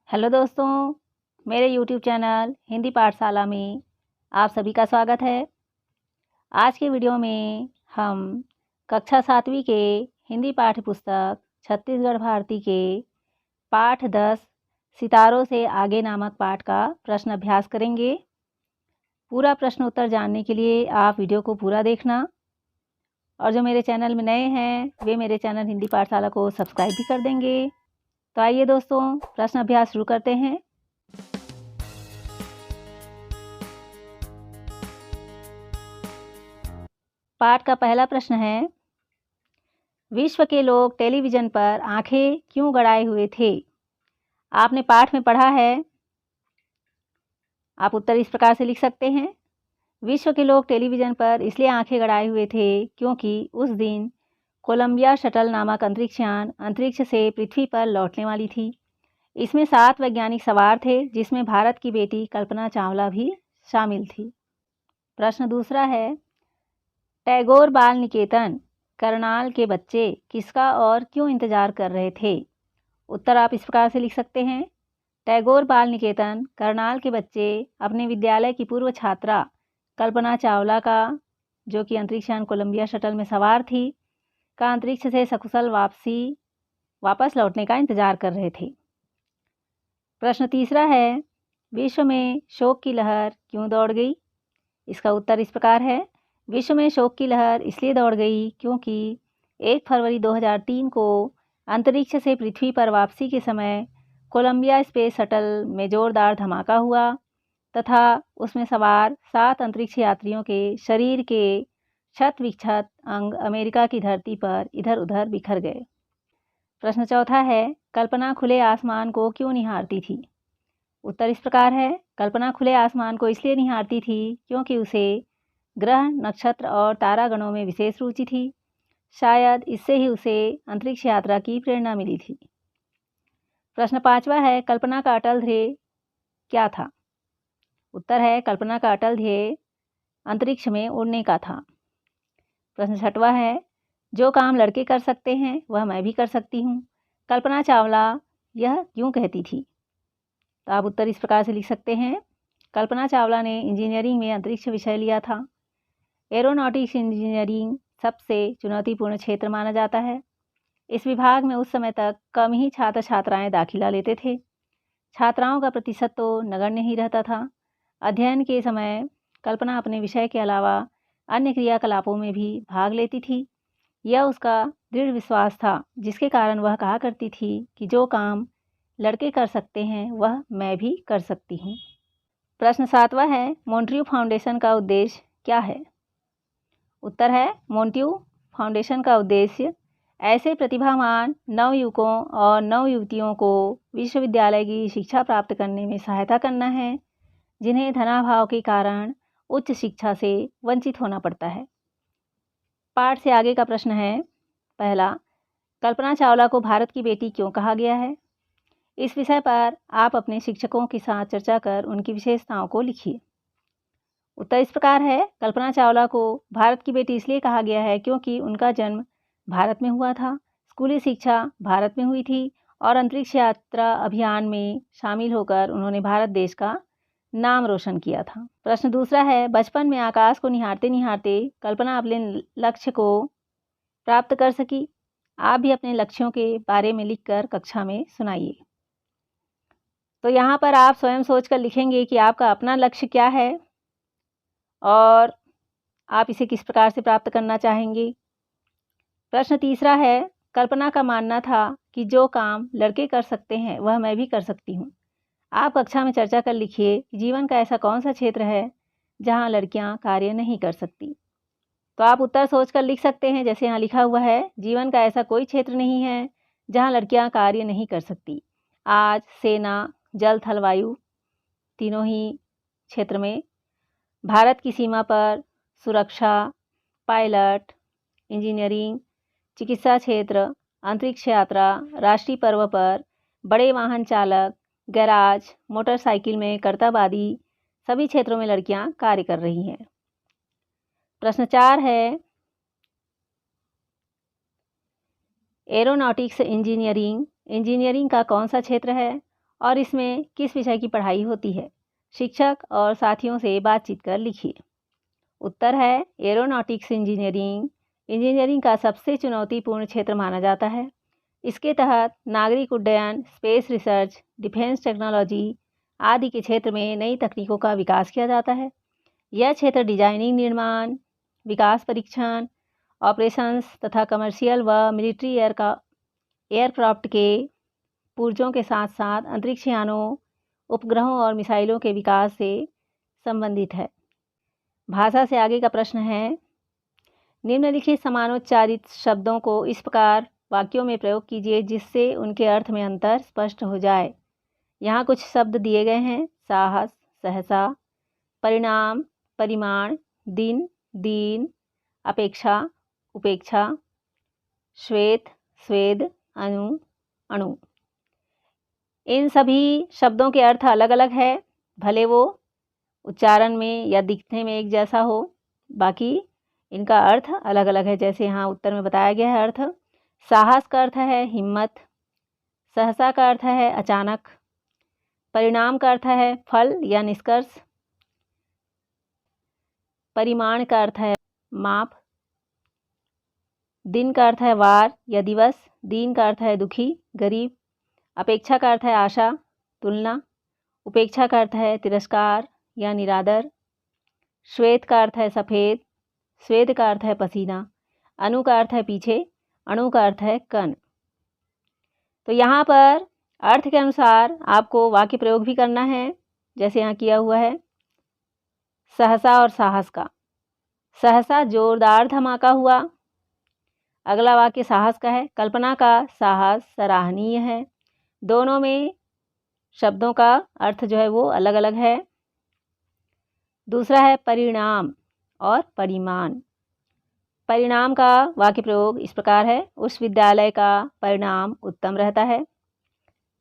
Hello दोस्तों, मेरे YouTube channel Hindi पाठशाला में आप सभी का स्वागत है। आज के वीडियो में हम कक्षा 7वीं के हिंदी पाठ्य पुस्तक छत्तीसगढ़ भारती के पाठ 10 सितारों से आगे नामक पाठ का प्रश्न अभ्यास करेंगे। पूरा प्रश्न उत्तर जानने के लिए आप वीडियो को पूरा देखना और जो मेरे चैनल में नए हैं वे मेरे चैनल हिंदी पाठशाला को सब्सक्राइब भी कर देंगे। तो आइए दोस्तों, प्रश्न अभ्यास शुरू करते हैं। पाठ का पहला प्रश्न है, विश्व के लोग टेलीविज़न पर आंखें क्यों गड़ाए हुए थे? आपने पाठ में पढ़ा है। आप उत्तर इस प्रकार से लिख सकते हैं। विश्व के लोग टेलीविज़न पर इसलिए आंखें गड़ाए हुए थे क्योंकि उस दिन कोलंबिया शटल नामक अंतरिक्ष यान अंतरिक्ष से पृथ्वी पर लौटने वाली थी। इसमें 7 वैज्ञानिक सवार थे, जिसमें भारत की बेटी कल्पना चावला भी शामिल थी। प्रश्न दूसरा है, टैगोर बाल निकेतन करनाल के बच्चे किसका और क्यों इंतजार कर रहे थे? उत्तर आप इस प्रकार से लिख सकते हैं। टैगोर बाल निकेतन करनाल के बच्चे अपने विद्यालय की पूर्व छात्रा कल्पना चावला का, जो कि अंतरिक्ष यान कोलंबिया शटल में सवार थी, का अंतरिक्ष से सकुशल वापस लौटने का इंतजार कर रहे थे। प्रश्न तीसरा है, विश्व में शोक की लहर क्यों दौड़ गई? इसका उत्तर इस प्रकार है। विश्व में शोक की लहर इसलिए दौड़ गई क्योंकि 1 फरवरी 2003 को अंतरिक्ष से पृथ्वी पर वापसी के समय कोलंबिया स्पेस शटल में जोरदार धमाका हुआ तथा उसमें सवार 7 अंतरिक्ष यात्रियों के शरीर के क्षत विक्षत अंग अमेरिका की धरती पर इधर उधर बिखर गए। प्रश्न चौथा है, कल्पना खुले आसमान को क्यों निहारती थी? उत्तर इस प्रकार है। कल्पना खुले आसमान को इसलिए निहारती थी क्योंकि उसे ग्रह, नक्षत्र और तारागणों में विशेष रुचि थी। शायद इससे ही उसे अंतरिक्ष यात्रा की प्रेरणा मिली थी। प्रश्न पांचवा है, कल्पना का अटल ध्येय क्या था? उत्तर है, कल्पना का अटल ध्येय अंतरिक्ष में उड़ने का था। प्रश्न छठवा है, जो काम लड़के कर सकते हैं वह मैं भी कर सकती हूँ, कल्पना चावला यह क्यों कहती थी? तो आप उत्तर इस प्रकार से लिख सकते हैं। कल्पना चावला ने इंजीनियरिंग में अंतरिक्ष विषय लिया था। एरोनॉटिक्स इंजीनियरिंग सबसे चुनौतीपूर्ण क्षेत्र माना जाता है। इस विभाग में उस समय तक कम ही छात्र छात्राएं दाखिला लेते थे। छात्राओं का प्रतिशत तो नगण्य ही रहता था। अध्ययन के समय कल्पना अपने विषय के अलावा अन्य क्रियाकलापों में भी भाग लेती थी। यह उसका दृढ़ विश्वास था, जिसके कारण वह कहा करती थी कि जो काम लड़के कर सकते हैं वह मैं भी कर सकती हूँ। प्रश्न सातवां है, मॉन्ट्रियो फाउंडेशन का उद्देश्य क्या है? उत्तर है, मॉन्ट्रियो फाउंडेशन का उद्देश्य ऐसे प्रतिभावान नवयुवकों और नवयुवतियों को विश्वविद्यालय की शिक्षा प्राप्त करने में सहायता करना है, जिन्हें धनाभाव के कारण उच्च शिक्षा से वंचित होना पड़ता है। पाठ से आगे का प्रश्न है, पहला, कल्पना चावला को भारत की बेटी क्यों कहा गया है? इस विषय पर आप अपने शिक्षकों के साथ चर्चा कर उनकी विशेषताओं को लिखिए। उत्तर इस प्रकार है, कल्पना चावला को भारत की बेटी इसलिए कहा गया है क्योंकि उनका जन्म भारत में हुआ था, स्कूली शिक्षा भारत में हुई थी और अंतरिक्ष यात्रा अभियान में शामिल होकर उन्होंने भारत देश का नाम रोशन किया था। प्रश्न दूसरा है, बचपन में आकाश को निहारते निहारते कल्पना अपने लक्ष्य को प्राप्त कर सकी। आप भी अपने लक्ष्यों के बारे में लिखकर कक्षा में सुनाइए। तो यहाँ पर आप स्वयं सोचकर लिखेंगे कि आपका अपना लक्ष्य क्या है और आप इसे किस प्रकार से प्राप्त करना चाहेंगे। प्रश्न तीसरा है, कल्पना का मानना था कि जो काम लड़के कर सकते हैं वह मैं भी कर सकती हूँ। आप कक्षा में चर्चा कर लिखिए कि जीवन का ऐसा कौन सा क्षेत्र है जहाँ लड़कियाँ कार्य नहीं कर सकती। तो आप उत्तर सोचकर लिख सकते हैं, जैसे यहाँ लिखा हुआ है, जीवन का ऐसा कोई क्षेत्र नहीं है जहाँ लड़कियाँ कार्य नहीं कर सकती। आज सेना, जल, थल, वायु तीनों ही क्षेत्र में भारत की सीमा पर सुरक्षा, पायलट, इंजीनियरिंग, चिकित्सा क्षेत्र, अंतरिक्ष यात्रा, राष्ट्रीय पर्व पर बड़े वाहन चालक, गैराज, मोटरसाइकिल में करतब आदि सभी क्षेत्रों में लड़कियां कार्य कर रही हैं। प्रश्न 4 है, एरोनॉटिक्स इंजीनियरिंग का कौन सा क्षेत्र है और इसमें किस विषय की पढ़ाई होती है? शिक्षक और साथियों से बातचीत कर लिखिए। उत्तर है एरोनॉटिक्स इंजीनियरिंग। इंजीनियरिंग का सबसे चुनौतीपूर्ण क्षेत्र माना जाता है। इसके तहत नागरिक उड्डयन, स्पेस रिसर्च, डिफेंस टेक्नोलॉजी आदि के क्षेत्र में नई तकनीकों का विकास किया जाता है। यह क्षेत्र डिजाइनिंग, निर्माण, विकास, परीक्षण, ऑपरेशंस तथा कमर्शियल व मिलिट्री एयरक्राफ्ट के पुर्जों के साथ साथ अंतरिक्ष यानों, उपग्रहों और मिसाइलों के विकास से संबंधित है। भाषा से आगे का प्रश्न है, निम्नलिखित समानोच्चारित शब्दों को इस प्रकार वाक्यों में प्रयोग कीजिए जिससे उनके अर्थ में अंतर स्पष्ट हो जाए। यहाँ कुछ शब्द दिए गए हैं: साहस, सहसा, परिणाम, परिमाण, दिन, दीन, अपेक्षा, उपेक्षा, श्वेत, स्वेद, अणु, अणु। इन सभी शब्दों के अर्थ अलग अलग है, भले वो उच्चारण में या दिखने में एक जैसा हो, बाकी इनका अर्थ अलग अलग है। जैसे यहाँ उत्तर में बताया गया है अर्थ। साहस का अर्थ है हिम्मत, सहसा का अर्थ है अचानक, परिणाम का अर्थ है फल या निष्कर्ष, परिमाण का अर्थ है माप, दिन का अर्थ है वार या दिवस, दीन का अर्थ है दुखी, गरीब, अपेक्षा का अर्थ है आशा, तुलना, उपेक्षा का अर्थ है तिरस्कार या निरादर, श्वेत का अर्थ है सफ़ेद, स्वेद का अर्थ है पसीना, अणु का अर्थ है पीछे, अणु का अर्थ है कण। तो यहाँ पर अर्थ के अनुसार आपको वाक्य प्रयोग भी करना है, जैसे यहाँ किया हुआ है सहसा और साहस का। सहसा जोरदार धमाका हुआ। अगला वाक्य साहस का है। कल्पना का साहस सराहनीय है। दोनों में शब्दों का अर्थ जो है वो अलग अलग है। दूसरा है परिणाम और परिमाण। परिणाम का वाक्य प्रयोग इस प्रकार है, उस विद्यालय का परिणाम उत्तम रहता है।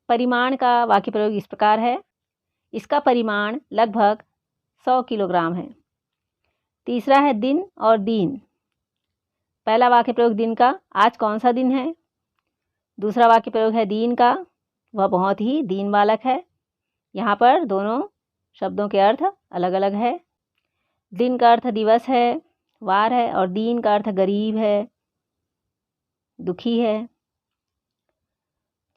परिमाण का वाक्य प्रयोग इस प्रकार है, इसका परिमाण लगभग 100 किलोग्राम है। तीसरा है दिन और दीन। पहला वाक्य प्रयोग दिन का, आज कौन सा दिन है। दूसरा वाक्य प्रयोग है दीन का, वह बहुत ही दीन बालक है। यहाँ पर दोनों शब्दों के अर्थ अलग अलग है। दिन का अर्थ दिवस है, वार है, और दीन का अर्थ गरीब है, दुखी है।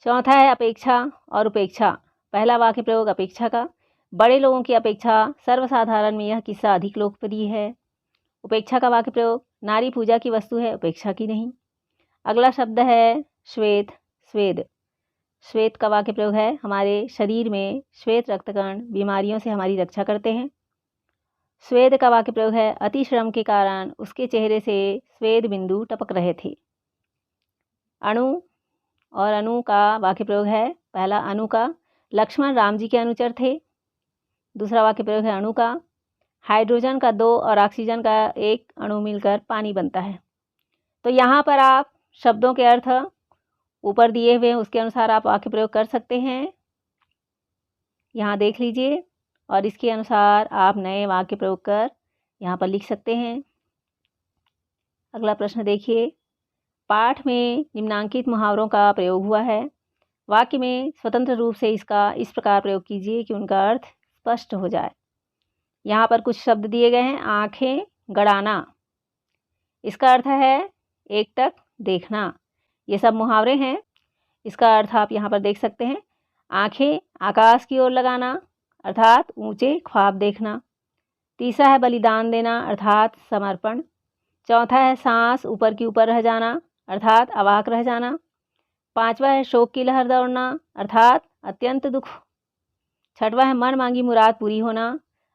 चौथा है अपेक्षा और उपेक्षा। पहला वाक्य प्रयोग अपेक्षा का, बड़े लोगों की अपेक्षा सर्वसाधारण में यह किस्सा अधिक लोकप्रिय है। उपेक्षा का वाक्य प्रयोग, नारी पूजा की वस्तु है, उपेक्षा की नहीं। अगला शब्द है श्वेत, स्वेद। श्वेत का वाक्य प्रयोग है, हमारे शरीर में श्वेत रक्तकण बीमारियों से हमारी रक्षा करते हैं। स्वेद का वाक्य प्रयोग है, अति श्रम के कारण उसके चेहरे से स्वेद बिंदु टपक रहे थे। अणु और अणु का वाक्य प्रयोग है, पहला अणु का, लक्ष्मण राम जी के अनुचर थे। दूसरा वाक्य प्रयोग है अणु का, हाइड्रोजन का 2 और ऑक्सीजन का 1 अणु मिलकर पानी बनता है। तो यहाँ पर आप शब्दों के अर्थ ऊपर दिए हुए हैं, उसके अनुसार आप वाक्य प्रयोग कर सकते हैं। यहाँ देख लीजिए और इसके अनुसार आप नए वाक्य प्रयोग कर यहाँ पर लिख सकते हैं। अगला प्रश्न देखिए, पाठ में निम्नांकित मुहावरों का प्रयोग हुआ है। वाक्य में स्वतंत्र रूप से इसका इस प्रकार प्रयोग कीजिए कि उनका अर्थ स्पष्ट हो जाए। यहाँ पर कुछ शब्द दिए गए हैं। आँखें गड़ाना, इसका अर्थ है एकटक देखना। ये सब मुहावरे हैं, इसका अर्थ आप यहाँ पर देख सकते हैं। आँखें आकाश की ओर लगाना अर्थात ऊंचे ख्वाब देखना। तीसरा है बलिदान देना अर्थात समर्पण। चौथा है सांस ऊपर की ऊपर रह जाना अर्थात अवाक रह जाना। पांचवा है शोक की लहर दौड़ना अर्थात अत्यंत दुख। छठवा है मन मांगी मुराद पूरी होना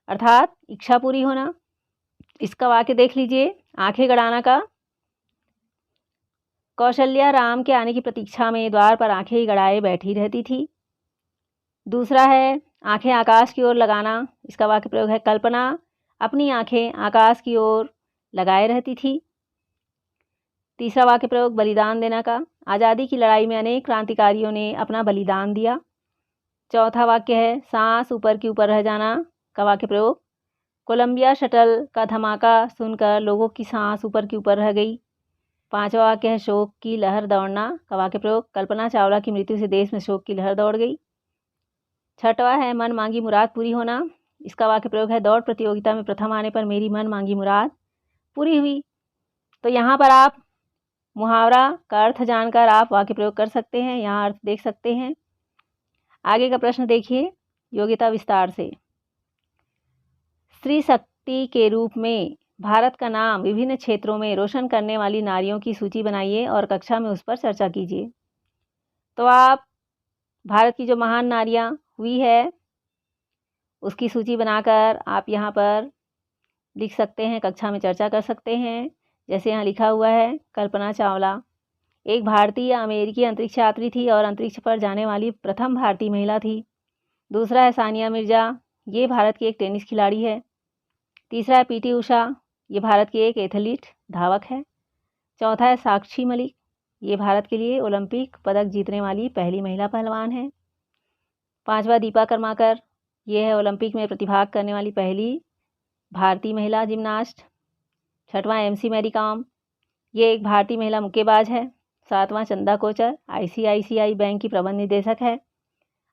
अर्थात इच्छा पूरी होना। इसका वाक्य देख लीजिए, आंखें गड़ाना का, कौशल्या राम के आने की प्रतीक्षा में द्वार पर आंखें गड़ाए बैठी रहती थी। दूसरा है आंखें आकाश की ओर लगाना, इसका वाक्य प्रयोग है, कल्पना अपनी आंखें आकाश की ओर लगाए रहती थी। तीसरा वाक्य प्रयोग बलिदान देना का, आज़ादी की लड़ाई में अनेक क्रांतिकारियों ने अपना बलिदान दिया। चौथा वाक्य है सांस ऊपर की ऊपर रह जाना का वाक्य प्रयोग, कोलंबिया शटल का धमाका सुनकर लोगों की सांस ऊपर की ऊपर रह गई। पांचवा वाक्य है शोक की लहर दौड़ना का वाक्य प्रयोग, कल्पना चावला की मृत्यु से देश में शोक की लहर दौड़ गई। छठवां है मन मांगी मुराद पूरी होना। इसका वाक्य प्रयोग है दौड़ प्रतियोगिता में प्रथम आने पर मेरी मन मांगी मुराद पूरी हुई। तो यहाँ पर आप मुहावरा का अर्थ जानकर आप वाक्य प्रयोग कर सकते हैं, यहाँ अर्थ देख सकते हैं। आगे का प्रश्न देखिए योग्यता विस्तार से। स्त्री शक्ति के रूप में भारत का नाम विभिन्न क्षेत्रों में रोशन करने वाली नारियों की सूची बनाइए और कक्षा में उस पर चर्चा कीजिए। तो आप भारत की जो महान नारियां हुई है उसकी सूची बनाकर आप यहाँ पर लिख सकते हैं, कक्षा में चर्चा कर सकते हैं। जैसे यहाँ लिखा हुआ है कल्पना चावला एक भारतीय अमेरिकी अंतरिक्ष यात्री थी और अंतरिक्ष पर जाने वाली प्रथम भारतीय महिला थी। दूसरा है सानिया मिर्ज़ा, ये भारत की एक टेनिस खिलाड़ी है। तीसरा है पीटी उषा, ये भारत की एक एथलीट धावक है। चौथा है साक्षी मलिक, ये भारत के लिए ओलंपिक पदक जीतने वाली पहली महिला पहलवान है। पांचवा दीपा कर्माकर, ये है ओलंपिक में प्रतिभाग करने वाली पहली भारतीय महिला जिम्नास्ट। छठवां एमसी मैरी कॉम, ये एक भारतीय महिला मुक्केबाज है। सातवां चंदा कोचर, आईसीआईसीआई बैंक की प्रबंध निदेशक है।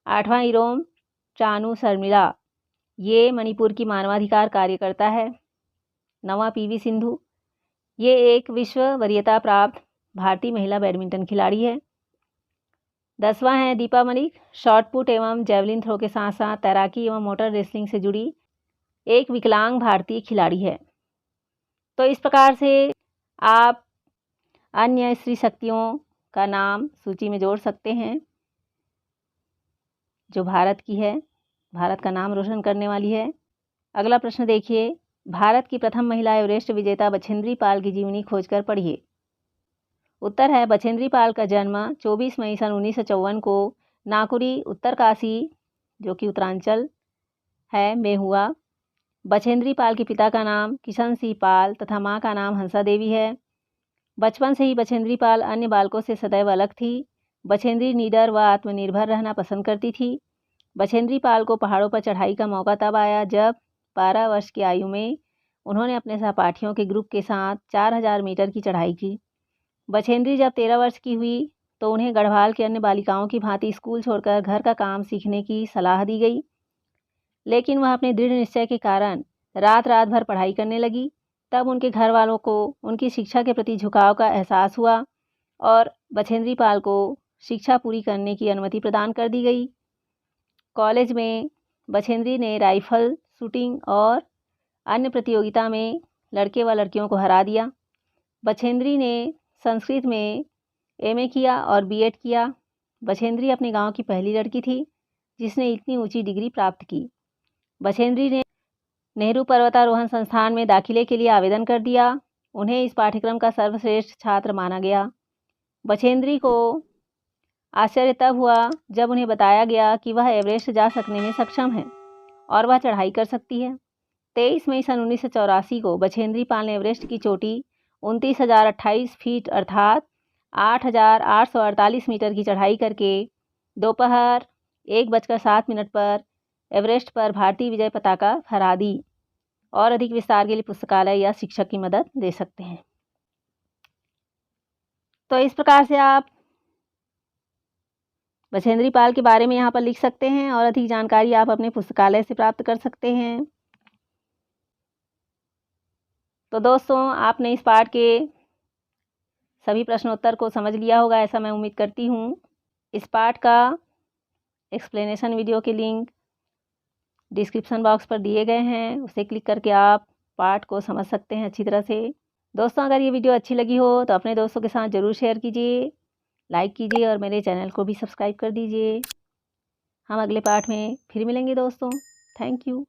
आठवां इरोम चानू शर्मिला, ये मणिपुर की मानवाधिकार कार्यकर्ता है। नौवां पीवी सिंधु, ये एक विश्व वरीयता प्राप्त भारतीय महिला बैडमिंटन खिलाड़ी है। 10वां है दीपा मलिक, शॉट पुट एवं जेवलिन थ्रो के साथ साथ तैराकी एवं मोटर रेसलिंग से जुड़ी एक विकलांग भारतीय खिलाड़ी है। तो इस प्रकार से आप अन्य स्त्री शक्तियों का नाम सूची में जोड़ सकते हैं जो भारत की है, भारत का नाम रोशन करने वाली है। अगला प्रश्न देखिए, भारत की प्रथम महिला एवरेस्ट विजेता बछेंद्री पाल की जीवनी खोजकर पढ़िए। उत्तर है बछेंद्री पाल का जन्म 24 मई सन 1954 को नाकुरी उत्तरकाशी जो कि उत्तरांचल है में हुआ। बछेंद्री पाल के पिता का नाम किशन सिंह पाल तथा मां का नाम हंसा देवी है। बचपन से ही बछेंद्री पाल अन्य बालकों से सदैव अलग थी। बछेंद्री निडर व आत्मनिर्भर रहना पसंद करती थी। बछेंद्री पाल को पहाड़ों पर चढ़ाई का मौका तब आया जब 12 वर्ष की आयु में उन्होंने अपने सहपाठियों के ग्रुप के साथ 4000 मीटर की चढ़ाई की। बछेंद्री जब 13 वर्ष की हुई तो उन्हें गढ़वाल के अन्य बालिकाओं की भांति स्कूल छोड़कर घर का काम सीखने की सलाह दी गई, लेकिन वह अपने दृढ़ निश्चय के कारण रात रात भर पढ़ाई करने लगी। तब उनके घर वालों को उनकी शिक्षा के प्रति झुकाव का एहसास हुआ और बछेंद्री पाल को शिक्षा पूरी करने की अनुमति प्रदान कर दी गई। कॉलेज में बछेंद्री ने राइफल शूटिंग और अन्य प्रतियोगिता में लड़के व लड़कियों को हरा दिया। बछेंद्री ने संस्कृत में एमए किया और बीएड किया। बछेंद्री अपने गांव की पहली लड़की थी जिसने इतनी ऊंची डिग्री प्राप्त की। बछेंद्री ने नेहरू पर्वतारोहण संस्थान में दाखिले के लिए आवेदन कर दिया। उन्हें इस पाठ्यक्रम का सर्वश्रेष्ठ छात्र माना गया। बछेंद्री को आश्चर्य तब हुआ जब उन्हें बताया गया कि वह एवरेस्ट जा सकने में सक्षम है और वह चढ़ाई कर सकती है। 23 मई सन 1984 को बछेंद्री पाल ने एवरेस्ट की चोटी 29,028 फीट अर्थात 8,848 मीटर की चढ़ाई करके दोपहर 1:07 पर एवरेस्ट पर भारतीय विजय पताका फहरा दी। और अधिक विस्तार के लिए पुस्तकालय या शिक्षक की मदद ले सकते हैं। तो इस प्रकार से आप बछेंद्री पाल के बारे में यहाँ पर लिख सकते हैं और अधिक जानकारी आप अपने पुस्तकालय से प्राप्त कर सकते हैं। तो दोस्तों आपने इस पाठ के सभी प्रश्नोत्तर को समझ लिया होगा ऐसा मैं उम्मीद करती हूँ। इस पाठ का एक्सप्लेनेशन वीडियो के लिंक डिस्क्रिप्शन बॉक्स पर दिए गए हैं, उसे क्लिक करके आप पाठ को समझ सकते हैं अच्छी तरह से। दोस्तों अगर ये वीडियो अच्छी लगी हो तो अपने दोस्तों के साथ ज़रूर शेयर कीजिए, लाइक कीजिए और मेरे चैनल को भी सब्सक्राइब कर दीजिए। हम अगले पाठ में फिर मिलेंगे दोस्तों। Thank you.